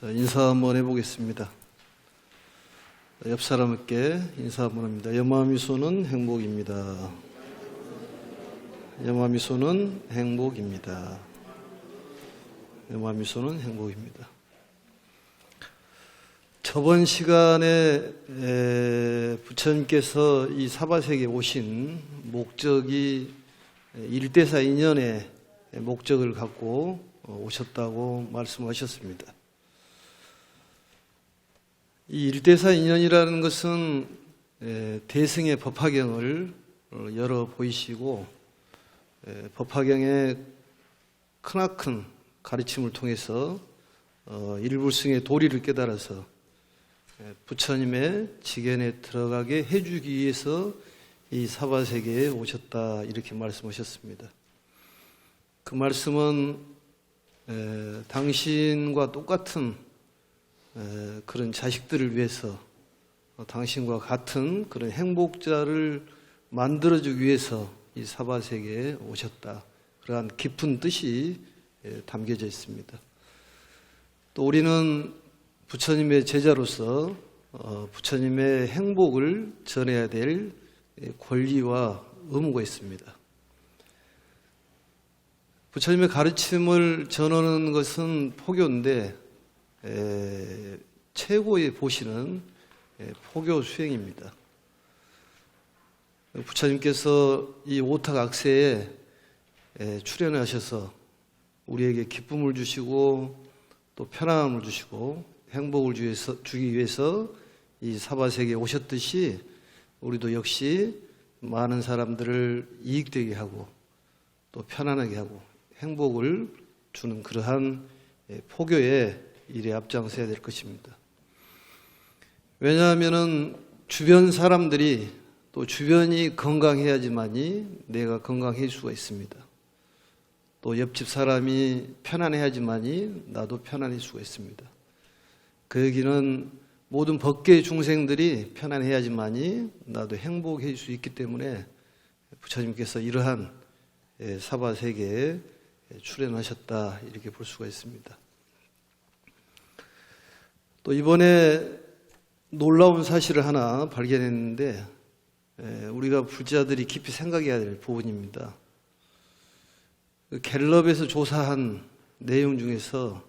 자, 인사 한번 해보겠습니다. 옆 사람께 인사 한번 합니다. 염화미소는 행복입니다. 염화미소는 행복입니다. 염화미소는 행복입니다. 저번 시간에 부처님께서 이 사바세계에 오신 목적이 일대사 인연의 목적을 갖고 오셨다고 말씀하셨습니다. 이 일대사 인연이라는 것은 대승의 법화경을 열어 보이시고 법화경의 크나큰 가르침을 통해서 일불승의 도리를 깨달아서 부처님의 지견에 들어가게 해주기 위해서 이 사바세계에 오셨다 이렇게 말씀하셨습니다. 그 말씀은 당신과 똑같은 그런 자식들을 위해서 당신과 같은 그런 행복자를 만들어주기 위해서 이 사바세계에 오셨다. 그러한 깊은 뜻이 담겨져 있습니다. 또 우리는 부처님의 제자로서 부처님의 행복을 전해야 될 권리와 의무가 있습니다. 부처님의 가르침을 전하는 것은 포교인데 최고의 보시는 포교 수행입니다. 부처님께서 이 오탁악세에 출연하셔서 우리에게 기쁨을 주시고 또 편안함을 주시고 행복을 주기 위해서 이 사바세계에 오셨듯이 우리도 역시 많은 사람들을 이익되게 하고 또 편안하게 하고 행복을 주는 그러한 포교의 일에 앞장서야 될 것입니다. 왜냐하면 주변 사람들이 또 주변이 건강해야지만이 내가 건강해질 수가 있습니다. 또 옆집 사람이 편안해야지만이 나도 편안해질 수가 있습니다. 그 얘기는 모든 법계의 중생들이 편안해야지만이 나도 행복해질 수 있기 때문에 부처님께서 이러한 사바세계에 출연하셨다 이렇게 볼 수가 있습니다. 또 이번에 놀라운 사실을 하나 발견했는데 우리가 불자들이 깊이 생각해야 될 부분입니다. 갤럽에서 조사한 내용 중에서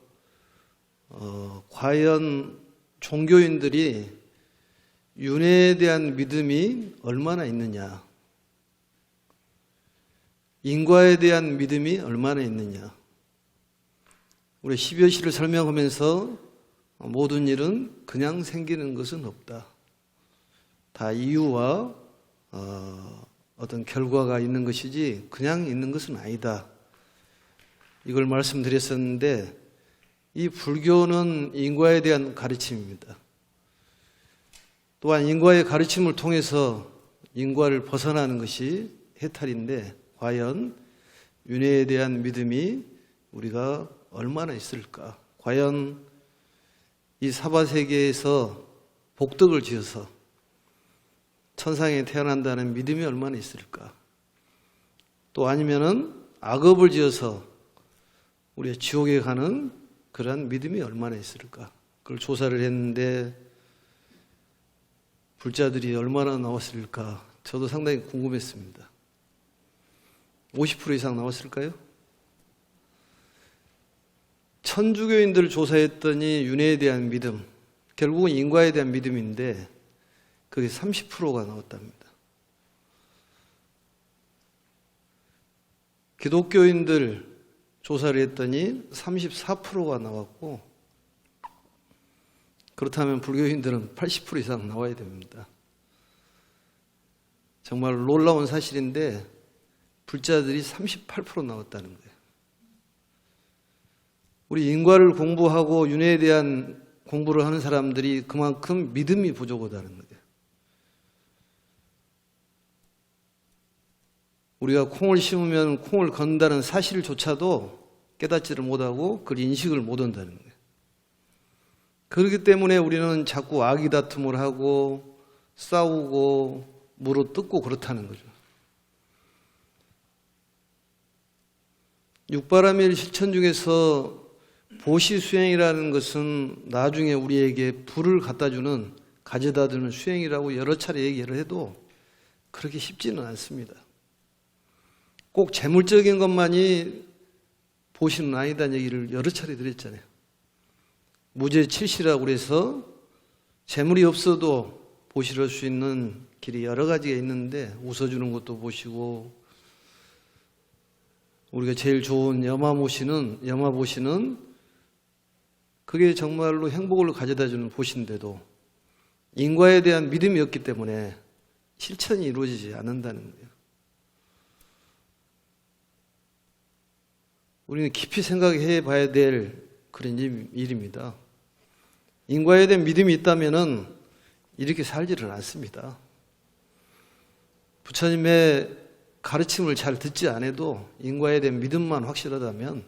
과연 종교인들이 윤회에 대한 믿음이 얼마나 있느냐, 인과에 대한 믿음이 얼마나 있느냐. 우리 10여시를 설명하면서 모든 일은 그냥 생기는 것은 없다. 다 이유와 어떤 결과가 있는 것이지 그냥 있는 것은 아니다. 이걸 말씀드렸었는데 이 불교는 인과에 대한 가르침입니다. 또한 인과의 가르침을 통해서 인과를 벗어나는 것이 해탈인데 과연 윤회에 대한 믿음이 우리가 얼마나 있을까? 과연 이 사바세계에서 복덕을 지어서 천상에 태어난다는 믿음이 얼마나 있을까? 또 아니면은 악업을 지어서 우리가 지옥에 가는 그러한 믿음이 얼마나 있을까? 그걸 조사를 했는데 불자들이 얼마나 나왔을까? 저도 상당히 궁금했습니다. 50% 이상 나왔을까요? 천주교인들을 조사했더니 윤회에 대한 믿음, 결국은 인과에 대한 믿음인데 그게 30%가 나왔답니다. 기독교인들 조사를 했더니 34%가 나왔고 그렇다면 불교인들은 80% 이상 나와야 됩니다. 정말 놀라운 사실인데 불자들이 38% 나왔다는 거예요. 우리 인과를 공부하고 윤회에 대한 공부를 하는 사람들이 그만큼 믿음이 부족하다는 거예요. 우리가 콩을 심으면 콩을 건다는 사실조차도 깨닫지를 못하고 그걸 인식을 못한다는 거예요. 그렇기 때문에 우리는 자꾸 아기다툼을 하고 싸우고 물어뜯고 그렇다는 거죠. 육바라밀 실천 중에서 보시 수행이라는 것은 나중에 우리에게 불을 갖다주는, 가져다주는 수행이라고 여러 차례 얘기를 해도 그렇게 쉽지는 않습니다. 꼭 재물적인 것만이 보시는 아니다는 얘기를 여러 차례 드렸잖아요. 무죄칠시라고 그래서 재물이 없어도 보시를 할 수 있는 길이 여러 가지가 있는데, 웃어주는 것도 보시고, 우리가 제일 좋은 염화보시는 그게 정말로 행복을 가져다주는 보시인데도 인과에 대한 믿음이 없기 때문에 실천이 이루어지지 않는다는 거예요. 우리는 깊이 생각해 봐야 될 그런 일입니다. 인과에 대한 믿음이 있다면은 이렇게 살지를 않습니다. 부처님의 가르침을 잘 듣지 않아도 인과에 대한 믿음만 확실하다면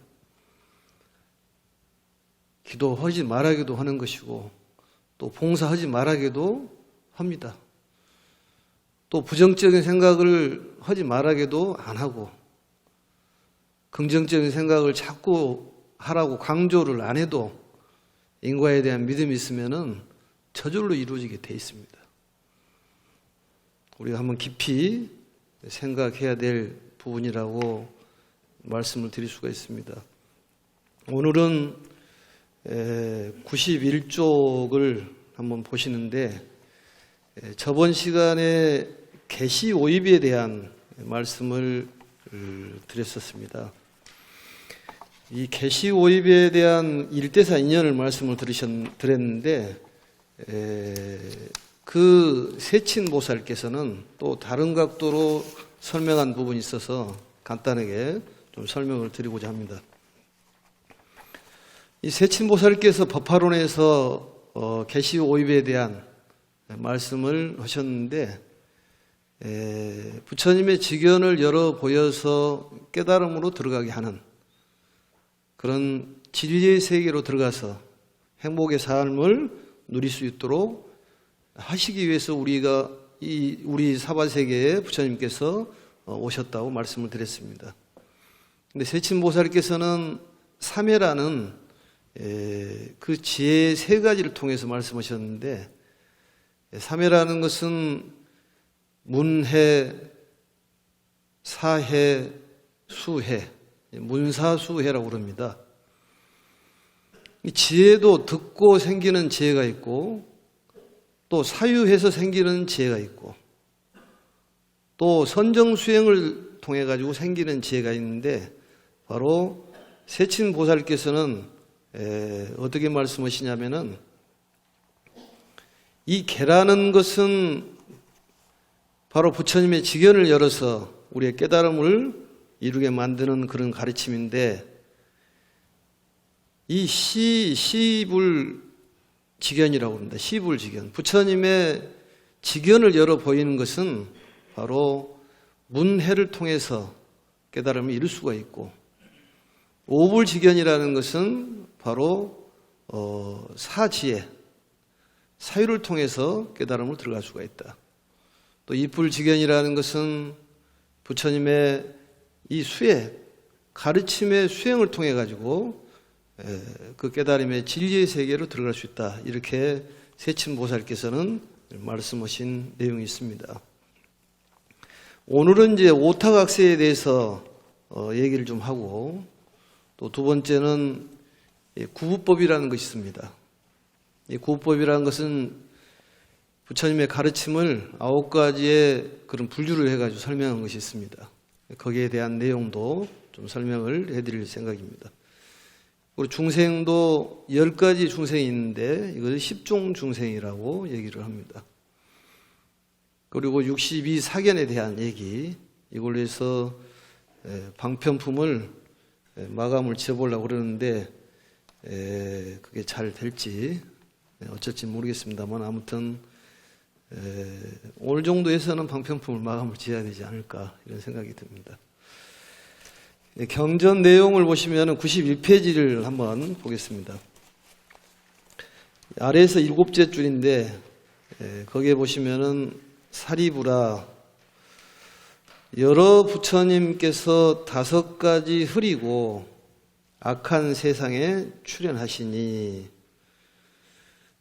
기도하지 말아기도 하는 것이고, 또 봉사하지 말아기도 합니다. 또 부정적인 생각을 하지 말아기도 안 하고, 긍정적인 생각을 자꾸 하라고 강조를 안 해도 인과에 대한 믿음이 있으면은 저절로 이루어지게 돼 있습니다. 우리가 한번 깊이 생각해야 될 부분이라고 말씀을 드릴 수가 있습니다. 오늘은 91쪽을 한번 보시는데, 저번 시간에 계시 오입에 대한 말씀을 드렸었습니다. 이 계시 오입에 대한 1대사 인연을 말씀을 드렸는데, 그 세친보살께서는 또 다른 각도로 설명한 부분이 있어서 간단하게 좀 설명을 드리고자 합니다. 이 세친보살께서 법화론에서 계시 오입에 대한 말씀을 하셨는데, 부처님의 직연을 열어 보여서 깨달음으로 들어가게 하는 그런 진리의 세계로 들어가서 행복의 삶을 누릴 수 있도록 하시기 위해서 우리 사바세계에 부처님께서 오셨다고 말씀을 드렸습니다. 근데 세친보살께서는 삼해라는 그 지혜 세 가지를 통해서 말씀하셨는데, 삼해라는 것은 문해, 사해, 수해, 문사수해라고 그럽니다. 지혜도 듣고 생기는 지혜가 있고, 또 사유해서 생기는 지혜가 있고, 또 선정수행을 통해 가지고 생기는 지혜가 있는데, 바로 세친보살께서는 어떻게 말씀하시냐면은, 이 개라는 것은 바로 부처님의 직연을 열어서 우리의 깨달음을 이루게 만드는 그런 가르침인데, 이 시불 직연이라고 합니다. 시불 직연. 부처님의 직연을 열어 보이는 것은 바로 문해를 통해서 깨달음을 이룰 수가 있고, 오불 직연이라는 것은 바로 사지혜, 사유를 통해서 깨달음을 들어갈 수가 있다. 또 이불 직연이라는 것은 부처님의 이 가르침의 수행을 통해 가지고 그 깨달음의 진리의 세계로 들어갈 수 있다. 이렇게 세친보살께서는 말씀하신 내용이 있습니다. 오늘은 이제 오타각세에 대해서 얘기를 좀 하고, 또 두 번째는 구부법이라는 것이 있습니다. 이 구부법이라는 것은 부처님의 가르침을 9가지의 그런 분류를 해가지고 설명한 것이 있습니다. 거기에 대한 내용도 좀 설명을 해드릴 생각입니다. 우리 중생도 10가지 중생이 있는데 이걸 10종 중생이라고 얘기를 합니다. 그리고 62사견에 대한 얘기, 이걸로 해서 방편품을 마감을 지어보려고 그러는데 그게 잘 될지 어쩔지 모르겠습니다만, 아무튼 오늘 정도에서는 방편품을 마감을 지어야 되지 않을까 이런 생각이 듭니다. 경전 내용을 보시면 91페이지를 한번 보겠습니다. 아래에서 7째 줄인데 거기에 보시면은 사리부라, 여러 부처님께서 5가지 흐리고 악한 세상에 출현하시니.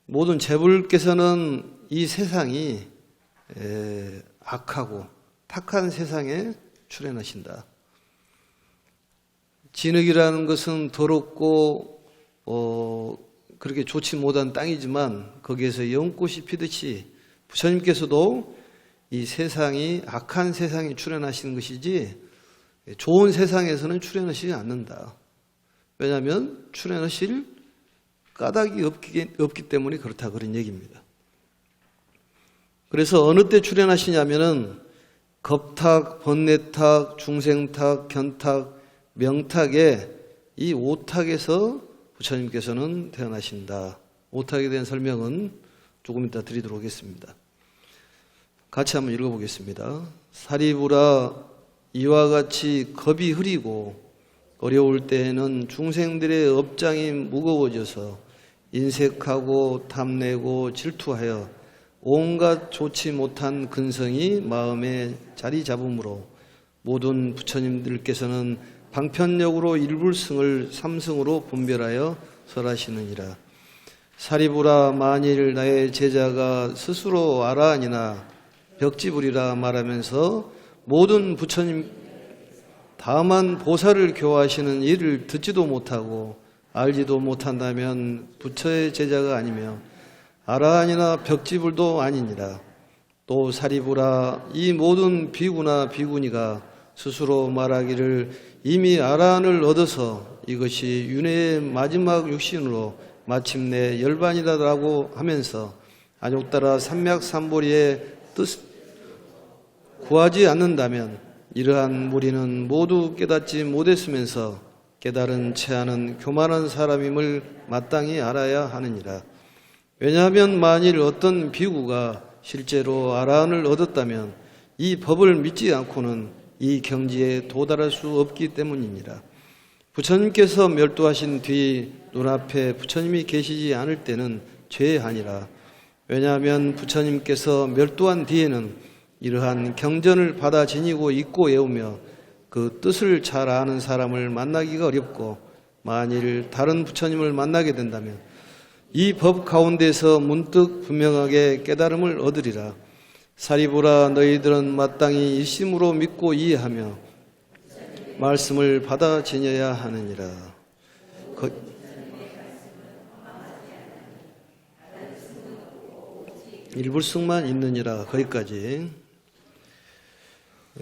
모든 재불께서는 이 세상이 악하고 탁한 세상에 출현하신다. 진흙이라는 것은 더럽고 그렇게 좋지 못한 땅이지만 거기에서 연꽃이 피듯이 부처님께서도 이 세상이 악한 세상에 출현하시는 것이지 좋은 세상에서는 출현하시지 않는다. 왜냐하면 출현하실 까닭이 없기 때문에 그렇다, 그런 얘기입니다. 그래서 어느 때 출현하시냐면은 겁탁, 번뇌탁, 중생탁, 견탁, 명탁의 이 오탁에서 부처님께서는 태어나신다. 오탁에 대한 설명은 조금 이따 드리도록 하겠습니다. 같이 한번 읽어보겠습니다. 사리부라, 이와 같이 겁이 흐리고 어려울 때에는 중생들의 업장이 무거워져서 인색하고 탐내고 질투하여 온갖 좋지 못한 근성이 마음에 자리 잡음으로 모든 부처님들께서는 방편력으로 일불승을 삼승으로 분별하여 설하시느니라. 사리부라, 만일 나의 제자가 스스로 아라하니나 벽지불이라 말하면서 모든 부처님 다만 보살을 교화하시는 일을 듣지도 못하고 알지도 못한다면 부처의 제자가 아니며 아라한이나 벽지불도 아니니라. 또 사리부라, 이 모든 비구나 비구니가 스스로 말하기를 이미 아라한을 얻어서 이것이 윤회의 마지막 육신으로 마침내 열반이라고 하면서 안욕따라 삼맥삼보리의 뜻 구하지 않는다면 이러한 무리는 모두 깨닫지 못했으면서 깨달은 채하는 교만한 사람임을 마땅히 알아야 하느니라. 왜냐하면 만일 어떤 비구가 실제로 아라한을 얻었다면 이 법을 믿지 않고는 이 경지에 도달할 수 없기 때문이니라. 부처님께서 멸도하신 뒤 눈앞에 부처님이 계시지 않을 때는 죄아니라. 왜냐하면 부처님께서 멸도한 뒤에는 이러한 경전을 받아 지니고 읽고 외우며 그 뜻을 잘 아는 사람을 만나기가 어렵고 만일 다른 부처님을 만나게 된다면 이 법 가운데서 문득 분명하게 깨달음을 얻으리라. 사리부라, 너희들은 마땅히 일심으로 믿고 이해하며 말씀을 받아 지녀야 하느니라. 일불승만 있느니라. 거기까지.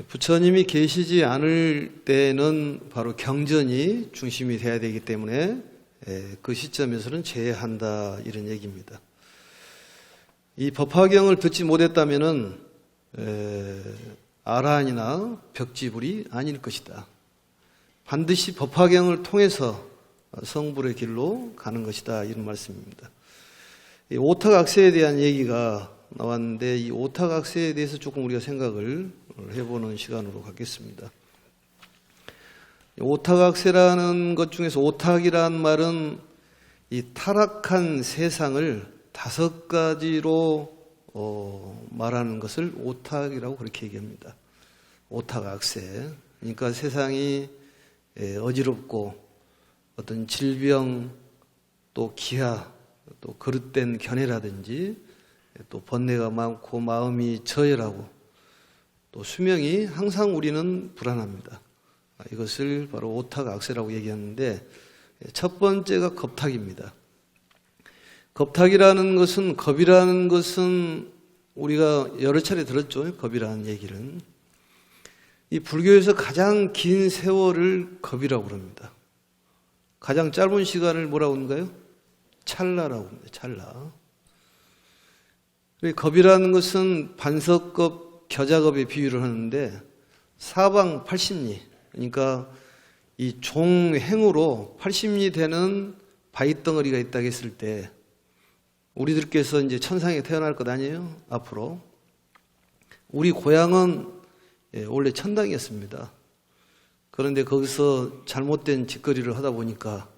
부처님이 계시지 않을 때는 바로 경전이 중심이 돼야 되기 때문에 그 시점에서는 제한다, 이런 얘기입니다. 이 법화경을 듣지 못했다면은 아라한이나 벽지불이 아닐 것이다. 반드시 법화경을 통해서 성불의 길로 가는 것이다, 이런 말씀입니다. 이 오탁악세에 대한 얘기가 나왔는데 이 오탁악세에 대해서 조금 우리가 생각을 해보는 시간으로 갖겠습니다. 오탁악세라는 것 중에서 오탁이라는 말은 이 타락한 세상을 5가지로 말하는 것을 오탁이라고 그렇게 얘기합니다. 오탁악세. 그러니까 세상이 어지럽고 어떤 질병, 또 기아, 또 거릇된 견해라든지 또 번뇌가 많고 마음이 저열하고 또 수명이 항상 우리는 불안합니다. 이것을 바로 오탁악세라고 얘기하는데 첫 번째가 겁탁입니다. 겁탁이라는 것은, 겁이라는 것은 우리가 여러 차례 들었죠. 겁이라는 얘기는. 이 불교에서 가장 긴 세월을 겁이라고 그럽니다. 가장 짧은 시간을 뭐라고 하는가요? 찰나라고 합니다. 찰나. 겁이라는 것은 반석겁, 겨자겁에 비유를 하는데 사방 80리, 그러니까 이 종행으로 80리 되는 바위덩어리가 있다고 했을 때 우리들께서 이제 천상에 태어날 것 아니에요? 앞으로. 우리 고향은 원래 천당이었습니다. 그런데 거기서 잘못된 짓거리를 하다 보니까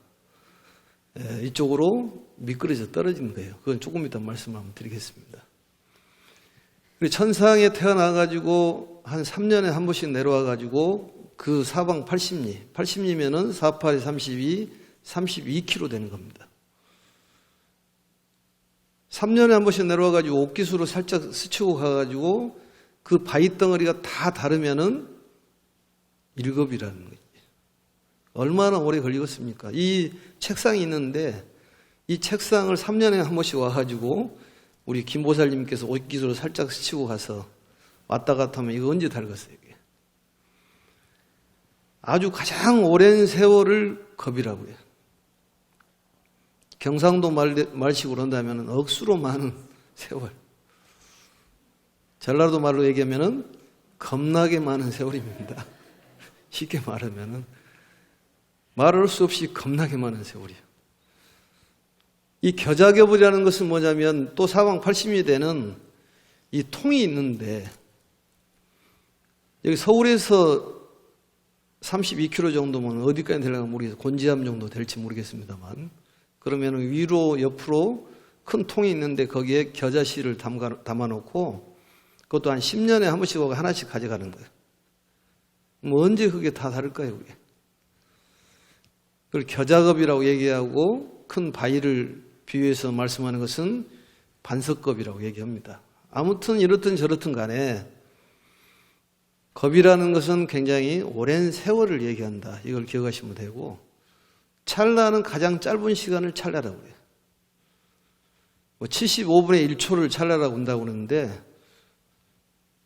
이쪽으로 미끄러져 떨어진 거예요. 그건 조금 이따 말씀을 한번 드리겠습니다. 천상에 태어나가지고 한 3년에 한 번씩 내려와가지고 그 사방 80리. 80리면은 48에 32, 32km 되는 겁니다. 3년에 한 번씩 내려와가지고 옥기수로 살짝 스치고 가가지고 그 바위 덩어리가 다 다르면은 1급이라는 거지. 얼마나 오래 걸리겠습니까? 이 책상이 있는데 이 책상을 3년에 한 번씩 와가지고 우리 김보살님께서 옥기수로 살짝 스치고 가서 왔다 갔다 하면 이거 언제 달겠어요? 이게. 아주 가장 오랜 세월을 겁이라고 해요. 경상도 말식으로 한다면 억수로 많은 세월. 전라도 말로 얘기하면 겁나게 많은 세월입니다. 쉽게 말하면 말할 수 없이 겁나게 많은 세월이에요. 이 겨자겹이라는 것은 뭐냐면 또 사방 80리 되는 이 통이 있는데 여기 서울에서 32km 정도면 어디까지 되려나 모르겠어요. 곤지암 정도 될지 모르겠습니다만 그러면 위로 옆으로 큰 통이 있는데 거기에 겨자씨를 담아놓고 그것도 한 10년에 한 번씩 하나씩 가져가는 거예요. 뭐 언제 그게 다 다를까요? 그게? 그걸 겨자겁이라고 얘기하고 큰 바위를 비유해서 말씀하는 것은 반석겁이라고 얘기합니다. 아무튼 이렇든 저렇든 간에 겁이라는 것은 굉장히 오랜 세월을 얘기한다. 이걸 기억하시면 되고 찰나는 가장 짧은 시간을 찰나라고 해요. 75분의 1초를 찰나라고 한다고 그러는데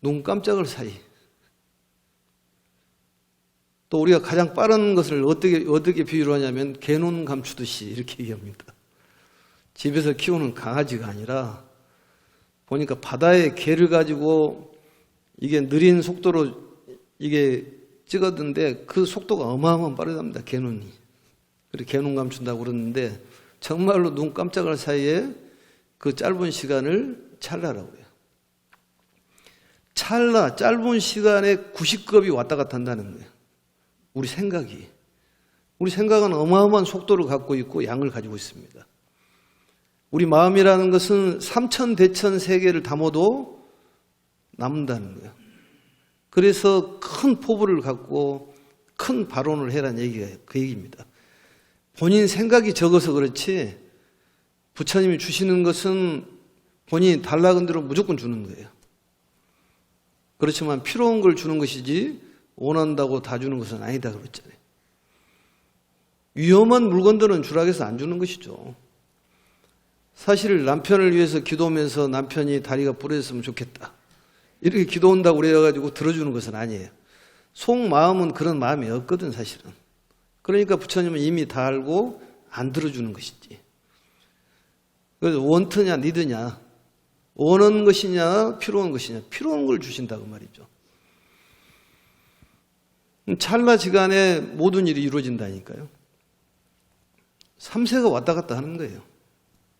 눈 깜짝할 사이. 또 우리가 가장 빠른 것을 어떻게 비유를 하냐면 개눈 감추듯이 이렇게 얘기합니다. 집에서 키우는 강아지가 아니라 보니까 바다에 개를 가지고 이게 느린 속도로 이게 찍었는데 그 속도가 어마어마한 빠르답니다. 개눈이. 그리고 개눈 감춘다고 그러는데 정말로 눈 깜짝할 사이에 그 짧은 시간을 찰나라고 해요. 찰나, 짧은 시간에 90급이 왔다 갔다 한다는 거예요. 우리 생각은 어마어마한 속도를 갖고 있고 양을 가지고 있습니다. 우리 마음이라는 것은 삼천대천 세계를 담아도 남는다는 거예요. 그래서 큰 포부를 갖고 큰 발언을 해라는 얘기가 그 얘기입니다. 본인 생각이 적어서 그렇지 부처님이 주시는 것은 본인이 달라는 대로 무조건 주는 거예요. 그렇지만 필요한 걸 주는 것이지 원한다고 다 주는 것은 아니다 그랬잖아요. 위험한 물건들은 주라고 해서 안 주는 것이죠. 사실 남편을 위해서 기도하면서 남편이 다리가 부러졌으면 좋겠다. 이렇게 기도한다고 그래가지고 들어주는 것은 아니에요. 속마음은 그런 마음이 없거든 사실은. 그러니까 부처님은 이미 다 알고 안 들어주는 것이지. 그래서 원트냐 니드냐 원하는 것이냐 필요한 것이냐 필요한 걸 주신다고 말이죠. 찰나지간에 모든 일이 이루어진다니까요. 3세가 왔다 갔다 하는 거예요.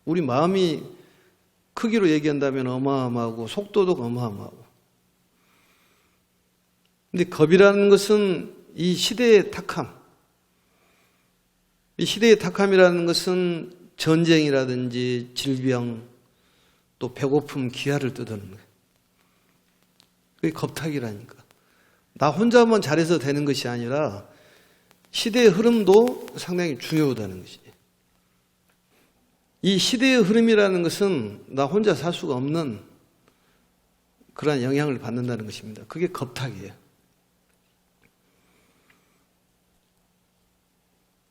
우리 마음이 크기로 얘기한다면 어마어마하고 속도도 어마어마하고. 근데 겁이라는 것은 이 시대의 탁함. 이 시대의 탁함이라는 것은 전쟁이라든지 질병 또 배고픔 기아를 뜻하는 거예요. 그게 겁탁이라니까. 나 혼자만 잘해서 되는 것이 아니라 시대의 흐름도 상당히 중요하다는 것이지. 이 시대의 흐름이라는 것은 나 혼자 살 수가 없는 그러한 영향을 받는다는 것입니다. 그게 겁탁이에요.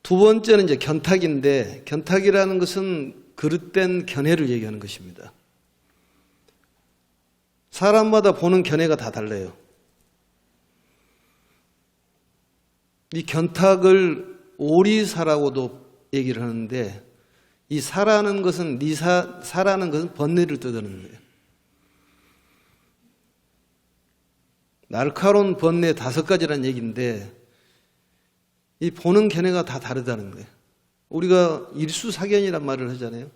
두 번째는 이제 견탁인데 견탁이라는 것은 그릇된 견해를 얘기하는 것입니다. 사람마다 보는 견해가 다 달라요. 이 견탁을 오리사라고도 얘기를 하는데 이 사라는 것은 사라는 것은 번뇌를 뜻하는 거예요. 날카로운 번뇌 5가지라는 얘기인데 이 보는 견해가 다 다르다는 거예요. 우리가 일수사견이란 말을 하잖아요.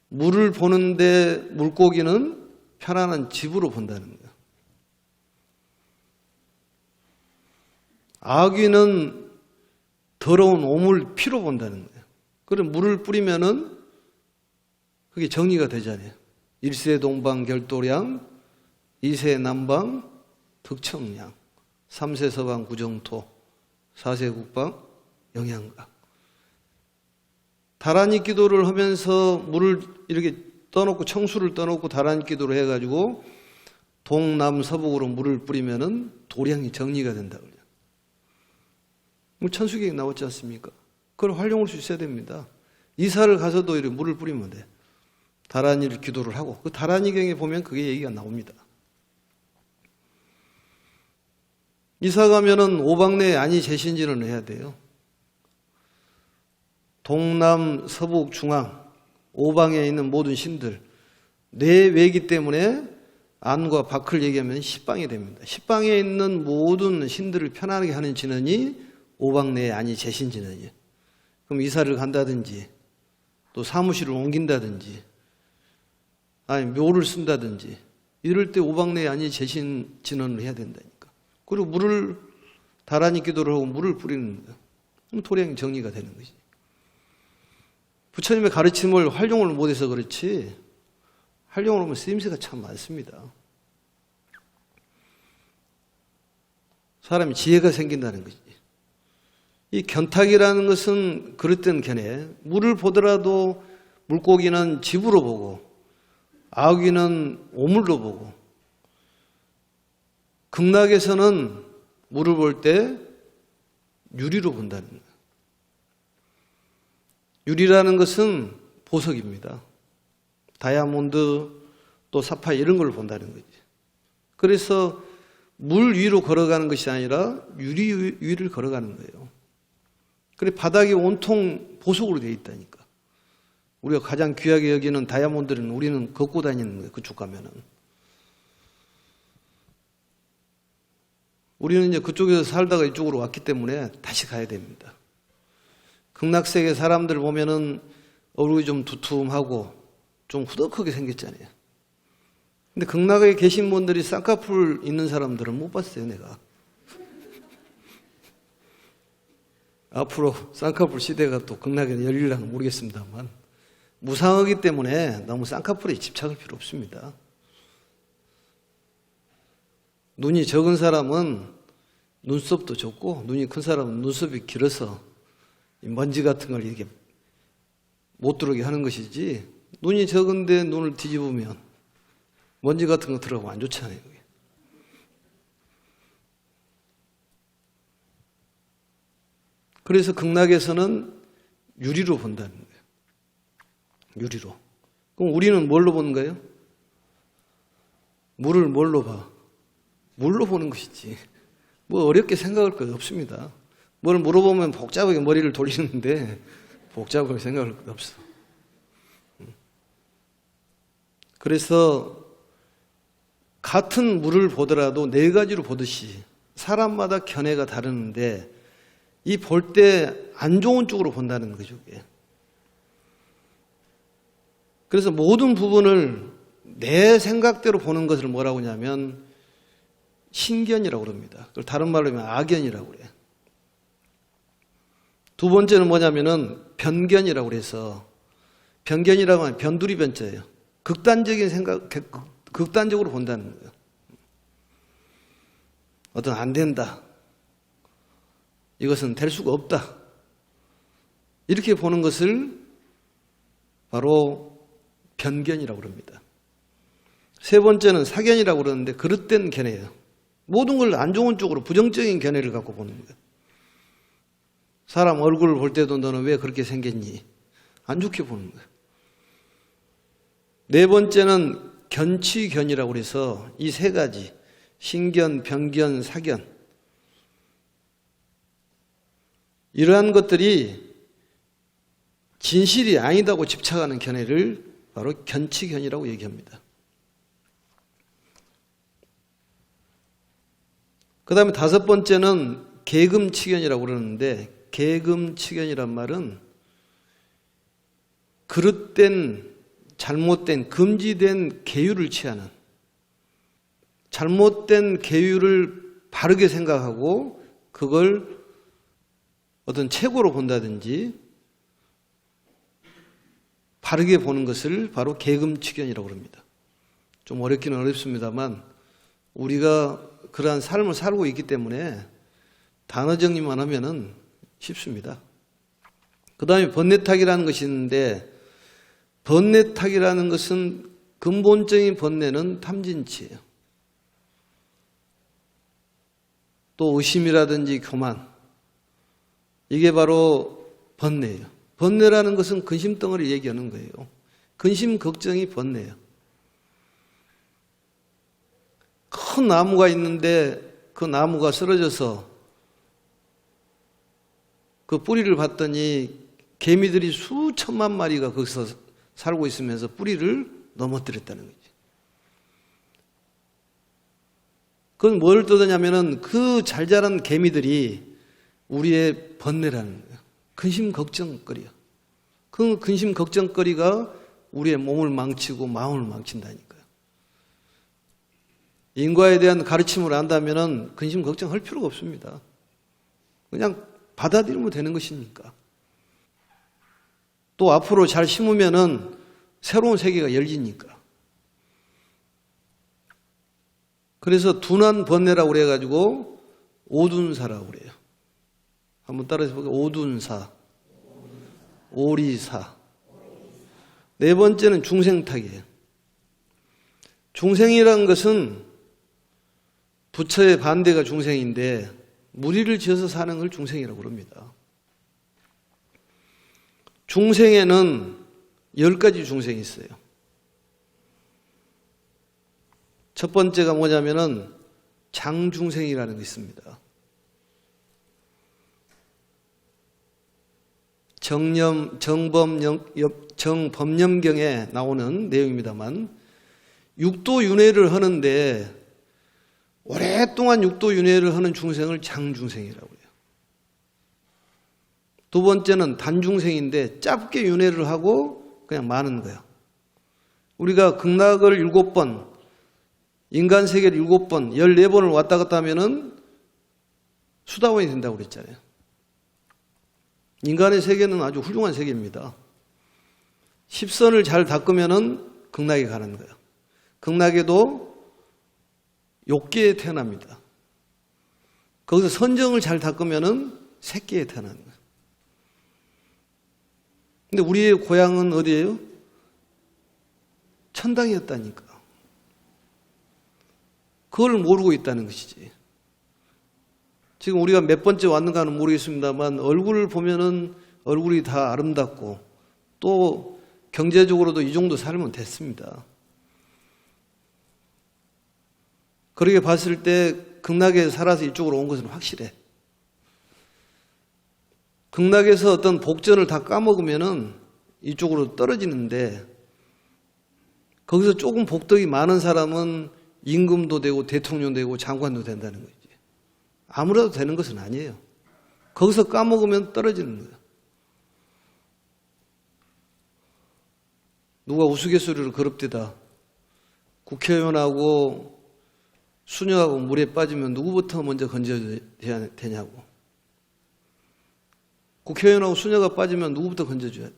물을 보는데 물고기는 편안한 집으로 본다는 거예요. 아귀는 더러운 오물 피로 본다는 거예요. 그럼 물을 뿌리면은 그게 정리가 되잖아요. 일세 동방 결도량, 이세 남방 득청량, 3세 서방 구정토, 4세 국방 영양각. 다란이 기도를 하면서 물을 이렇게 떠놓고 청수를 떠놓고 다란이 기도를 해가지고 동남서북으로 물을 뿌리면은 도량이 정리가 된다 그래요. 천수계획 나왔지 않습니까? 그걸 활용할 수 있어야 됩니다. 이사를 가서도 이렇게 물을 뿌리면 돼. 다란이를 기도를 하고 그 다란이경에 보면 그게 얘기가 나옵니다. 이사 가면은 오방내에 안이 제신진을 해야 돼요. 동남, 서북, 중앙, 오방에 있는 모든 신들 내외기 때문에 안과 밖을 얘기하면 십방이 됩니다. 십방에 있는 모든 신들을 편안하게 하는 진원이 오방내에 안이 제신진원이에요. 그럼 이사를 간다든지 또 사무실을 옮긴다든지 아니 묘를 쓴다든지 이럴 때 오방내에 안이 제신진원을 해야 된다니까. 그리고 물을 다란이 기도를 하고 물을 뿌리는 거예요. 그럼 도량이 정리가 되는 거지. 부처님의 가르침을 활용을 못해서 그렇지 활용을 하면 쓰임새가 참 많습니다. 사람이 지혜가 생긴다는 거지. 이 견탁이라는 것은 그릇된 견해. 물을 보더라도 물고기는 집으로 보고 아귀는 오물로 보고 극락에서는 물을 볼 때 유리로 본다는 거예요. 유리라는 것은 보석입니다. 다이아몬드 또 사파이어 이런 걸 본다는 거지. 그래서 물 위로 걸어가는 것이 아니라 유리 위를 걸어가는 거예요. 그래 바닥이 온통 보석으로 되어 있다니까. 우리가 가장 귀하게 여기는 다이아몬드는 우리는 걷고 다니는 거예요. 그쪽 가면은. 우리는 이제 그쪽에서 살다가 이쪽으로 왔기 때문에 다시 가야 됩니다. 극락세계 사람들 보면은 얼굴이 좀 두툼하고 좀 후덕하게 생겼잖아요. 근데 극락에 계신 분들이 쌍꺼풀 있는 사람들은 못 봤어요, 내가. 앞으로 쌍꺼풀 시대가 또 극락에 열릴랑은 모르겠습니다만 무상하기 때문에 너무 쌍꺼풀에 집착할 필요 없습니다. 눈이 적은 사람은 눈썹도 적고 눈이 큰 사람은 눈썹이 길어서 먼지 같은 걸 이렇게 못 들어오게 하는 것이지 눈이 적은데 눈을 뒤집으면 먼지 같은 거 들어가고 안 좋잖아요. 그래서 극락에서는 유리로 본다는 거예요. 유리로. 그럼 우리는 뭘로 보는 거예요? 물을 뭘로 봐? 물로 보는 것이지. 뭐 어렵게 생각할 것 없습니다. 뭘 물어보면 복잡하게 머리를 돌리는데 복잡하게 생각할 것 없어. 그래서 같은 물을 보더라도 네 가지로 보듯이 사람마다 견해가 다르는데 이 볼 때 안 좋은 쪽으로 본다는 거죠. 그래서 모든 부분을 내 생각대로 보는 것을 뭐라고 하냐면 신견이라고 그럽니다. 그걸 다른 말로 하면 악견이라고 그래요. 두 번째는 뭐냐면은 변견이라고 그래서 변견이라고 하면 변두리 변자예요. 극단적인 생각, 극단적으로 본다는 거예요. 어떤 안 된다. 이것은 될 수가 없다. 이렇게 보는 것을 바로 변견이라고 그럽니다. 세 번째는 사견이라고 그러는데 그릇된 견해예요. 모든 걸 안 좋은 쪽으로 부정적인 견해를 갖고 보는 거예요. 사람 얼굴을 볼 때도 너는 왜 그렇게 생겼니? 안 좋게 보는 거예요. 네 번째는 견치견이라고 해서 이 세 가지 신견, 변견, 사견 이러한 것들이 진실이 아니다고 집착하는 견해를 바로 견치견이라고 얘기합니다. 그 다음에 다섯 번째는 계금치견이라고 그러는데 계금치견이란 말은 그릇된 잘못된 금지된 계율을 취하는 잘못된 계율을 바르게 생각하고 그걸 어떤 책으로 본다든지 바르게 보는 것을 바로 계금치견이라고 합니다. 좀 어렵기는 어렵습니다만 우리가 그러한 삶을 살고 있기 때문에 단어 정리만 하면은 쉽습니다. 그 다음에 번뇌탁이라는 것이 있는데, 번뇌탁이라는 것은 근본적인 번뇌는 탐진치예요. 또 의심이라든지 교만, 이게 바로 번뇌예요. 번뇌라는 것은 근심덩어리 얘기하는 거예요. 근심, 걱정이 번뇌예요. 큰 나무가 있는데 그 나무가 쓰러져서 그 뿌리를 봤더니 개미들이 수천만 마리가 거기서 살고 있으면서 뿌리를 넘어뜨렸다는 거지. 그건 뭘 뜻하냐면은 그 잘 자란 개미들이 우리의 번뇌라는 거예요. 근심 걱정거리야. 그 근심 걱정거리가 우리의 몸을 망치고 마음을 망친다니까요. 인과에 대한 가르침을 안다면은 근심 걱정할 필요가 없습니다. 그냥 받아들이면 되는 것이니까. 또 앞으로 잘 심으면은 새로운 세계가 열리니까. 그래서 둔한 번뇌라고 그래가지고 오둔사라고 그래요. 한번 따라해서 볼게요. 오둔사, 오리사. 네 번째는 중생탁이에요. 중생이라는 것은 부처의 반대가 중생인데 무리를 지어서 사는 걸 중생이라고 그럽니다. 중생에는 10가지 중생이 있어요. 첫 번째가 뭐냐면은 장중생이라는 게 있습니다. 정법념경에 나오는 내용입니다만, 육도윤회를 하는데 오랫동안 육도윤회를 하는 중생을 장중생이라고 해요. 두 번째는 단중생인데 짧게 윤회를 하고 그냥 마는 거야. 우리가 극락을 7번, 인간 세계를 7번, 14번을 왔다 갔다 하면은 수다원이 된다고 그랬잖아요. 인간의 세계는 아주 훌륭한 세계입니다. 10선을 잘 닦으면은 극락에 가는 거예요. 극락에도 욕계에 태어납니다. 거기서 선정을 잘 닦으면은 새끼에 태어나는 거예요. 근데 우리의 고향은 어디예요? 천당이었다니까. 그걸 모르고 있다는 것이지. 지금 우리가 몇 번째 왔는가는 모르겠습니다만 얼굴을 보면은 얼굴이 다 아름답고 또 경제적으로도 이 정도 살면 됐습니다. 그렇게 봤을 때 극락에 살아서 이쪽으로 온 것은 확실해. 극락에서 어떤 복전을 다 까먹으면은 이쪽으로 떨어지는데 거기서 조금 복덕이 많은 사람은 임금도 되고 대통령 되고 장관도 된다는 거지. 아무래도 되는 것은 아니에요. 거기서 까먹으면 떨어지는 거예요. 누가 우스갯소리로 그럽디다. 국회의원하고 수녀하고 물에 빠지면 누구부터 먼저 건져야 되냐고. 국회의원하고 수녀가 빠지면 누구부터 건져줘야 돼?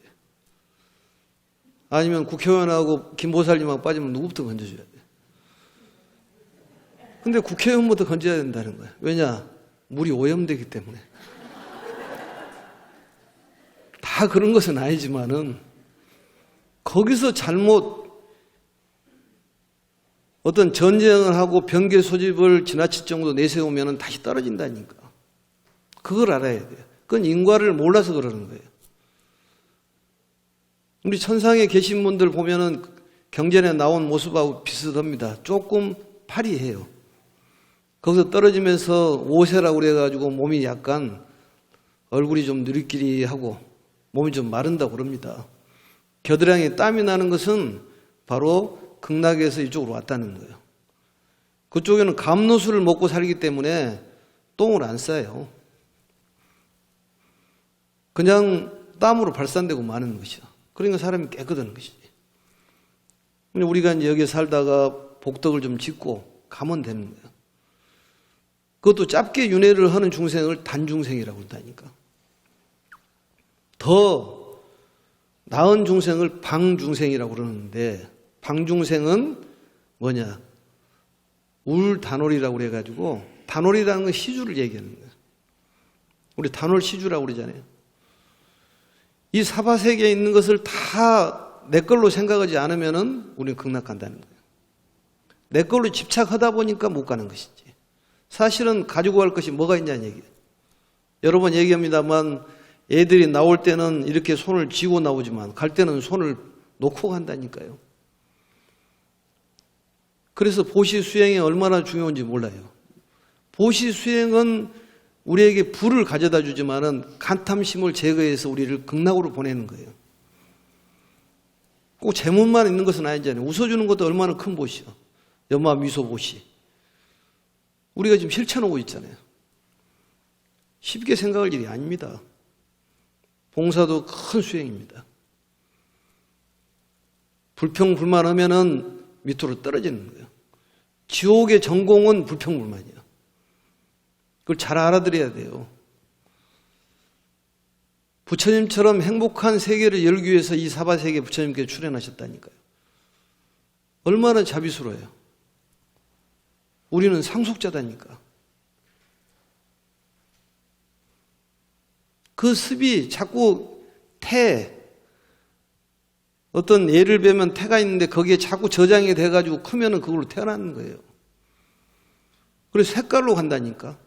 아니면 국회의원하고 김보살님하고 빠지면 누구부터 건져줘야 돼? 근데 국회의원부터 건져야 된다는 거야. 왜냐? 물이 오염되기 때문에. 다 그런 것은 아니지만은 거기서 잘못 어떤 전쟁을 하고 병계 소집을 지나칠 정도 내세우면 다시 떨어진다니까. 그걸 알아야 돼요. 그건 인과를 몰라서 그러는 거예요. 우리 천상에 계신 분들 보면은 경전에 나온 모습하고 비슷합니다. 조금 파리해요. 거기서 떨어지면서 오세라고 그래가지고 몸이 약간 얼굴이 좀 느릿끼리하고 몸이 좀 마른다고 그럽니다. 겨드랑이에 땀이 나는 것은 바로 극락에서 이쪽으로 왔다는 거예요. 그쪽에는 감로수를 먹고 살기 때문에 똥을 안 싸요. 그냥 땀으로 발산되고 마는 것이죠. 그러니까 사람이 깨끗한 것이지. 근데 우리가 이제 여기에 살다가 복덕을 좀 짓고 가면 되는 거예요. 그것도 짧게 윤회를 하는 중생을 단중생이라고 한다니까. 더 나은 중생을 방중생이라고 그러는데, 방중생은 뭐냐? 울단월이라고 그래가지고, 단월이라는 건 시주를 얘기하는 거예요. 우리 단월 시주라고 그러잖아요. 이 사바세계에 있는 것을 다 내 걸로 생각하지 않으면은 우리는 극락간다는 거예요. 내 걸로 집착하다 보니까 못 가는 것이지. 사실은 가지고 갈 것이 뭐가 있냐는 얘기예요. 여러 번 얘기합니다만 애들이 나올 때는 이렇게 손을 쥐고 나오지만 갈 때는 손을 놓고 간다니까요. 그래서 보시 수행이 얼마나 중요한지 몰라요. 보시 수행은 우리에게 불을 가져다 주지만은 간탐심을 제거해서 우리를 극락으로 보내는 거예요. 꼭 재물만 있는 것은 아니잖아요. 웃어주는 것도 얼마나 큰 보시요. 연마 미소 보시. 우리가 지금 실천하고 있잖아요. 쉽게 생각할 일이 아닙니다. 봉사도 큰 수행입니다. 불평불만하면은 밑으로 떨어지는 거예요. 지옥의 전공은 불평불만이에요. 그걸 잘 알아들어야 돼요. 부처님처럼 행복한 세계를 열기 위해서 이 사바세계 부처님께서 출연하셨다니까요. 얼마나 자비스러워요. 우리는 상속자다니까. 그 습이 자꾸 어떤 예를 들면 태가 있는데 거기에 자꾸 저장이 돼가지고 크면은 그걸로 태어나는 거예요. 그래서 색깔로 간다니까.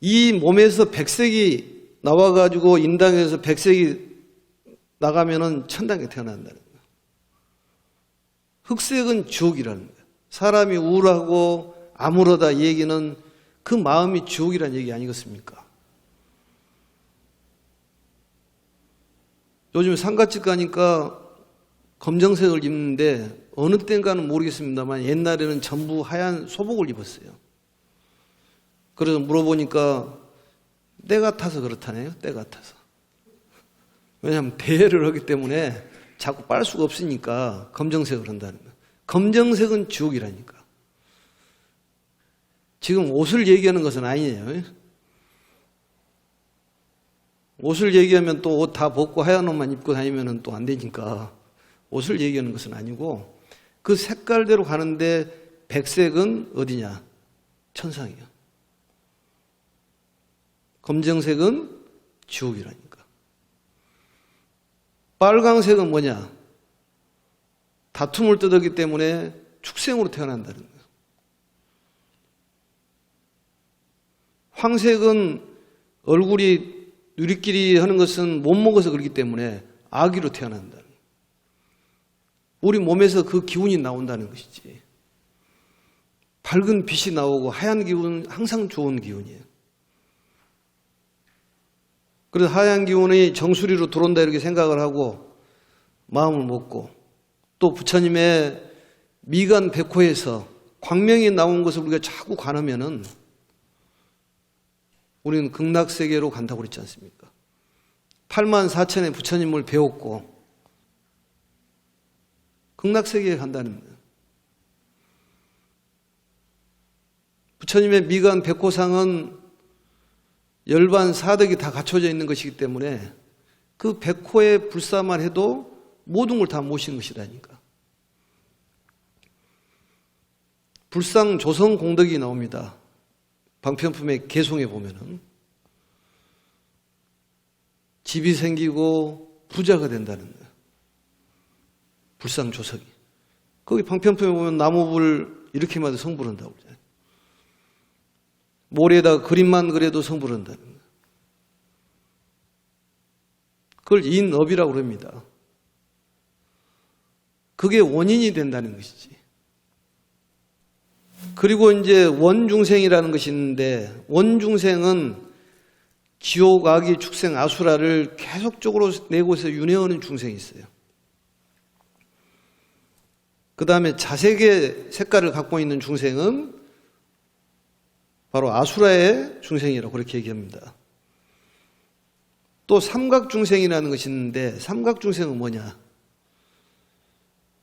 이 몸에서 백색이 나와가지고 인당에서 백색이 나가면은 천당에 태어난다는 거예요. 흑색은 지옥이라는 거예요. 사람이 우울하고 암울하다 이 얘기는 그 마음이 지옥이라는 얘기 아니겠습니까? 요즘 상가집 가니까 검정색을 입는데 어느 때인가는 모르겠습니다만 옛날에는 전부 하얀 소복을 입었어요. 그래서 물어보니까 때 같아서 그렇다네요. 때 같아서. 왜냐하면 대회를 하기 때문에 자꾸 빨 수가 없으니까 검정색을 한다는 거예요. 검정색은 지옥이라니까. 지금 옷을 얘기하는 것은 아니에요. 옷을 얘기하면 또 옷 다 벗고 하얀 옷만 입고 다니면 또 안 되니까 옷을 얘기하는 것은 아니고 그 색깔대로 가는데 백색은 어디냐? 천상이에요. 검정색은 지옥이라니까. 빨강색은 뭐냐? 다툼을 뜯었기 때문에 축생으로 태어난다는 거예요. 황색은 얼굴이 누리끼리 하는 것은 못 먹어서 그렇기 때문에 아기로 태어난다는 거예요. 우리 몸에서 그 기운이 나온다는 것이지. 밝은 빛이 나오고 하얀 기운은 항상 좋은 기운이에요. 그래서 하얀 기운이 정수리로 들어온다 이렇게 생각을 하고 마음을 먹고 또 부처님의 미간 백호에서 광명이 나온 것을 우리가 자꾸 관하면은 우리는 극락세계로 간다고 그랬지 않습니까? 84,000의 부처님을 배웠고 극락세계에 간다는 거예요. 부처님의 미간 백호상은 열반 사덕이 다 갖춰져 있는 것이기 때문에 그 백호의 불사만 해도 모든 걸 다 모신 것이라니까. 불상 조성 공덕이 나옵니다. 방편품의 개송에 보면은 집이 생기고 부자가 된다는 거예요. 불상 조석이. 거기 방편품에 보면 나무불 이렇게만 해도 성불한다고 그러잖아요. 모래에다가 그림만 그려도 성불한다는 거예요. 그걸 인업이라고 그럽니다. 그게 원인이 된다는 것이지. 그리고 이제 원중생이라는 것이 있는데 원중생은 지옥, 악이, 축생, 아수라를 계속적으로 네 곳에서 윤회하는 중생이 있어요. 그 다음에 자색의 색깔을 갖고 있는 중생은 바로 아수라의 중생이라고 그렇게 얘기합니다. 또 삼각중생이라는 것이 있는데 삼각중생은 뭐냐?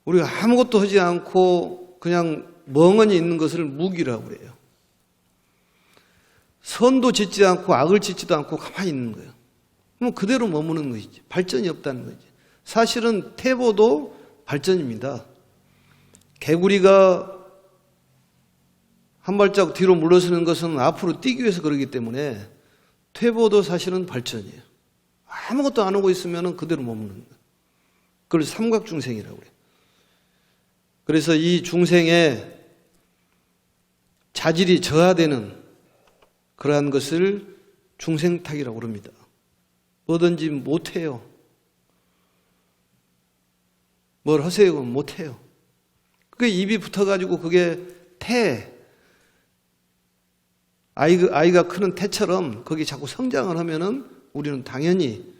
우리가 아무것도 하지 않고 그냥 멍하니 있는 것을 무기라고 그래요. 선도 짓지 않고 악을 짓지도 않고 가만히 있는 거예요. 그럼 그대로 머무는 것이지. 발전이 없다는 거지. 사실은 태보도 발전입니다. 개구리가 한 발짝 뒤로 물러서는 것은 앞으로 뛰기 위해서 그러기 때문에 퇴보도 사실은 발전이에요. 아무것도 안 하고 있으면 그대로 머무는 거예요. 그걸 삼각중생이라고 해요. 그래서 이 중생의 자질이 저하되는 그러한 것을 중생탁이라고 합니다. 뭐든지 못해요. 뭘 하세요? 못해요. 그게 입이 붙어가지고 그게 아이가 크는 태처럼 거기 자꾸 성장을 하면은 우리는 당연히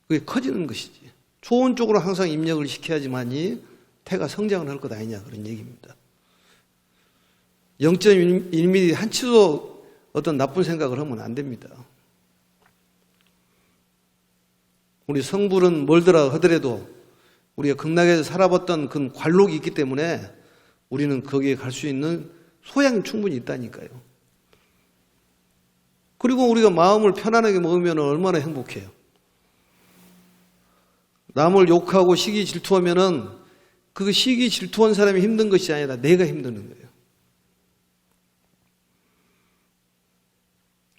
그게 커지는 것이지. 좋은 쪽으로 항상 입력을 시켜야지만이 태가 성장을 할 것 아니냐 그런 얘기입니다. 0.1mm 한 치도 어떤 나쁜 생각을 하면 안 됩니다. 우리 성불은 멀더라 하더라도 우리가 극락에서 살아봤던 그 관록이 있기 때문에 우리는 거기에 갈 수 있는 소양이 충분히 있다니까요. 그리고 우리가 마음을 편안하게 먹으면 얼마나 행복해요. 남을 욕하고 시기 질투하면은 그 시기 질투한 사람이 힘든 것이 아니라 내가 힘드는 거예요.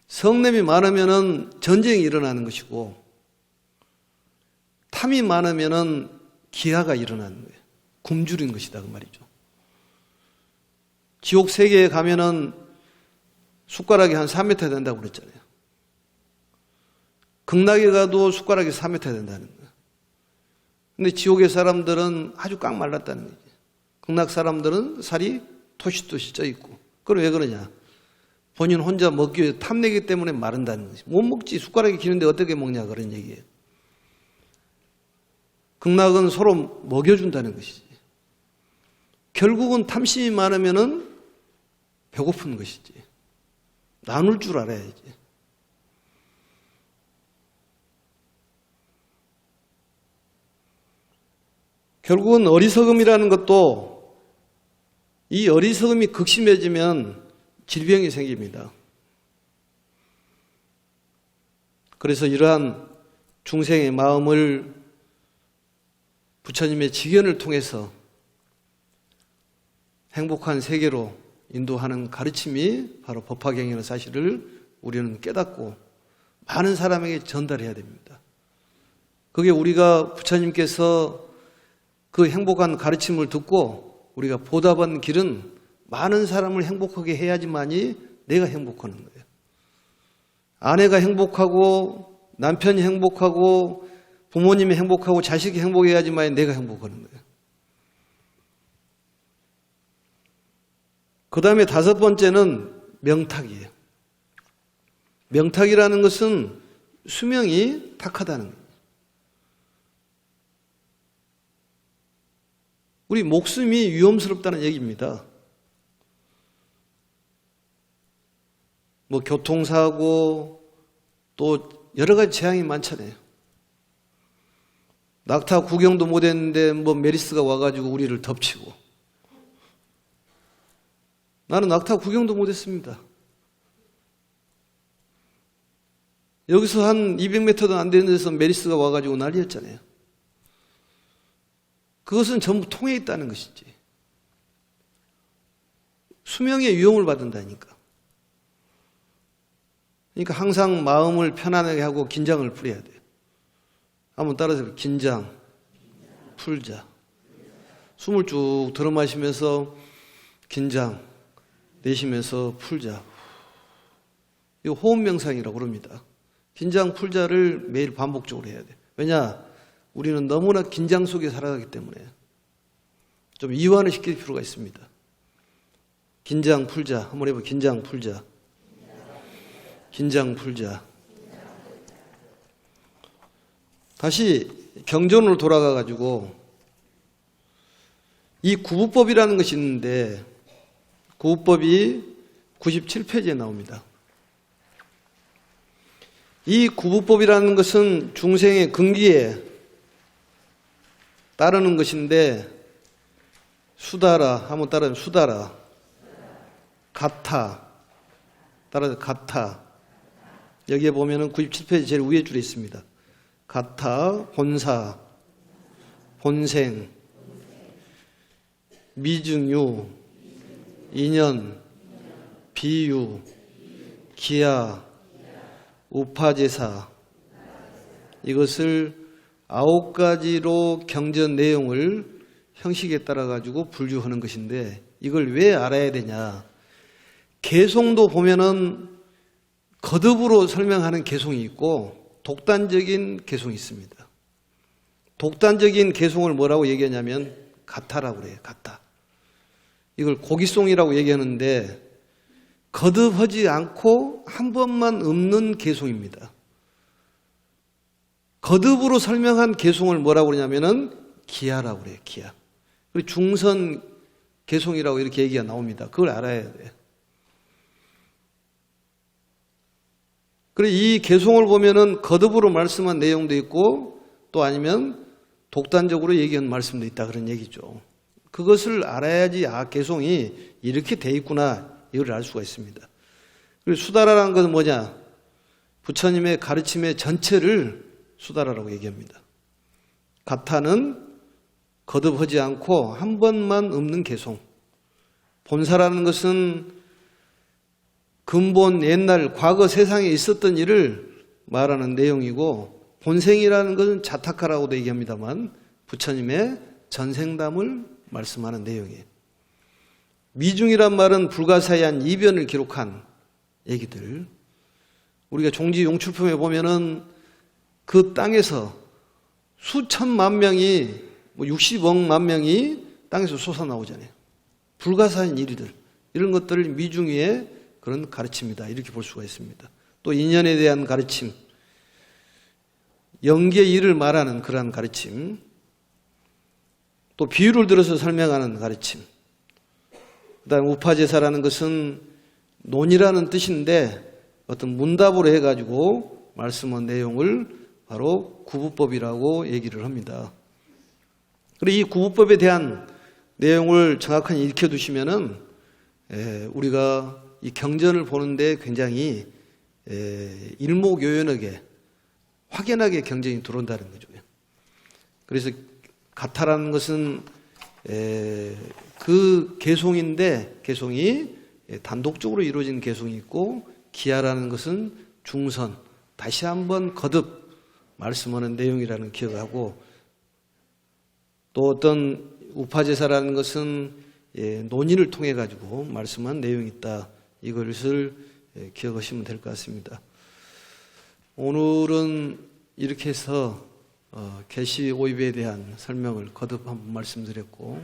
성냄이 많으면은 전쟁이 일어나는 것이고 탐이 많으면은 기아가 일어나는 거예요. 굶주린 것이다 그 말이죠. 지옥 세계에 가면은 숟가락이 한 4m 된다고 그랬잖아요. 극락에 가도 숟가락이 4m 된다는 거예요. 근데 지옥의 사람들은 아주 꽉 말랐다는 거죠. 극락 사람들은 살이 토시토시 쪄 있고. 그럼 왜 그러냐? 본인 혼자 먹기 위해 탐내기 때문에 마른다는 거지. 못 먹지. 숟가락이 기는데 어떻게 먹냐 그런 얘기예요. 극락은 서로 먹여준다는 것이지. 결국은 탐심이 많으면은 배고픈 것이지. 나눌 줄 알아야지. 결국은 어리석음이라는 것도 이 어리석음이 극심해지면 질병이 생깁니다. 그래서 이러한 중생의 마음을 부처님의 직연을 통해서 행복한 세계로 인도하는 가르침이 바로 법화경이라는 사실을 우리는 깨닫고 많은 사람에게 전달해야 됩니다. 그게 우리가 부처님께서 그 행복한 가르침을 듣고 우리가 보답한 길은 많은 사람을 행복하게 해야지만이 내가 행복하는 거예요. 아내가 행복하고 남편이 행복하고 부모님이 행복하고 자식이 행복해야지만이 내가 행복하는 거예요. 그 다음에 5번째는 명탁이에요. 명탁이라는 것은 수명이 탁하다는 거예요. 우리 목숨이 위험스럽다는 얘기입니다. 뭐 교통사고 또 여러 가지 재앙이 많잖아요. 낙타 구경도 못 했는데 뭐 메리스가 와가지고 우리를 덮치고. 나는 낙타 구경도 못 했습니다. 여기서 한 200m도 안 되는 데서 메리스가 와가지고 난리였잖아요. 그것은 전부 통해 있다는 것이지. 수명의 위험을 받는다니까. 그러니까 항상 마음을 편안하게 하고 긴장을 풀어야 돼요. 한번 따라서 긴장, 풀자. 숨을 쭉 들어 마시면서 긴장, 내쉬면서 풀자. 이거 호흡 명상이라고 그럽니다. 긴장, 풀자를 매일 반복적으로 해야 돼요. 왜냐? 우리는 너무나 긴장 속에 살아가기 때문에 좀 이완을 시킬 필요가 있습니다. 긴장 풀자. 한번 해봐. 긴장 풀자. 긴장 풀자. 다시 경전으로 돌아가 가지고 이 구부법이라는 것이 있는데 구부법이 97페이지에 나옵니다. 이 구부법이라는 것은 중생의 근기에 따르는 것인데 수다라 한번 따라하면 수다라 가타 따라서 가타 여기에 보면은 97페이지 제일 위에 줄에 있습니다. 가타 본사 본생 미증유 인연, 비유, 기하, 우파제사, 이것을 9가지로 경전 내용을 형식에 따라 가지고 분류하는 것인데, 이걸 왜 알아야 되냐? 개송도 보면은 거듭으로 설명하는 개송이 있고 독단적인 개송이 있습니다. 독단적인 개송을 뭐라고 얘기하냐면 가타라고 그래요. 가타. 이걸 고기송이라고 얘기하는데 거듭하지 않고 한 번만 읊는 개송입니다. 거듭으로 설명한 개송을 뭐라고 그러냐면은 기하라고 그래요. 기하. 그리고 중선 개송이라고 이렇게 얘기가 나옵니다. 그걸 알아야 돼요. 그리고 이 개송을 보면은 거듭으로 말씀한 내용도 있고 또 아니면 독단적으로 얘기한 말씀도 있다, 그런 얘기죠. 그것을 알아야지 개송이 이렇게 돼 있구나, 이걸 알 수가 있습니다. 그리고 수다라라는 것은 뭐냐? 부처님의 가르침의 전체를 수다라라고 얘기합니다. 가타는 거듭하지 않고 한 번만 읊는 개송. 본사라는 것은 근본 옛날 과거 세상에 있었던 일을 말하는 내용이고, 본생이라는 것은 자타카라고도 얘기합니다만 부처님의 전생담을 말씀하는 내용이에요. 미중이란 말은 불가사의한 이변을 기록한 얘기들. 우리가 종지 용출품에 보면은 그 땅에서 수천만 명이, 60억만 명이 땅에서 솟아나오잖아요. 불가사의한 일들, 이런 것들을 미중의 그런 가르침이다, 이렇게 볼 수가 있습니다. 또 인연에 대한 가르침, 영계의 일을 말하는 그러한 가르침, 또 비유를 들어서 설명하는 가르침, 그 다음에 우파제사라는 것은 논이라는 뜻인데 어떤 문답으로 해가지고 말씀한 내용을 바로 구부법이라고 얘기를 합니다. 그리고 이 구부법에 대한 내용을 정확하게 익혀두시면은 우리가 이 경전을 보는데 굉장히 일목요연하게 확연하게 경전이 들어온다는 거죠. 그래서 가타라는 것은 그 개송인데, 개송이 단독적으로 이루어진 개송이 있고, 기하라는 것은 중선, 다시 한번 거듭 말씀하는 내용이라는 기억하고, 또 어떤 우파제사라는 것은 논의를 통해 가지고 말씀한 내용이 있다, 이것을 기억하시면 될 것 같습니다. 오늘은 이렇게 해서 계시 오입에 대한 설명을 거듭 한번 말씀드렸고,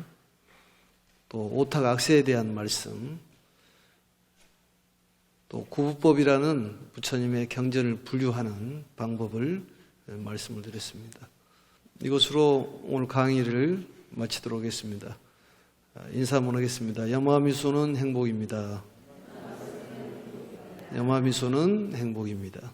또 오탁악세에 대한 말씀, 또 구부법이라는 부처님의 경전을 분류하는 방법을 말씀을 드렸습니다. 이것으로 오늘 강의를 마치도록 하겠습니다. 인사문하겠습니다. 염화미소는 행복입니다. 염화미소는 행복입니다.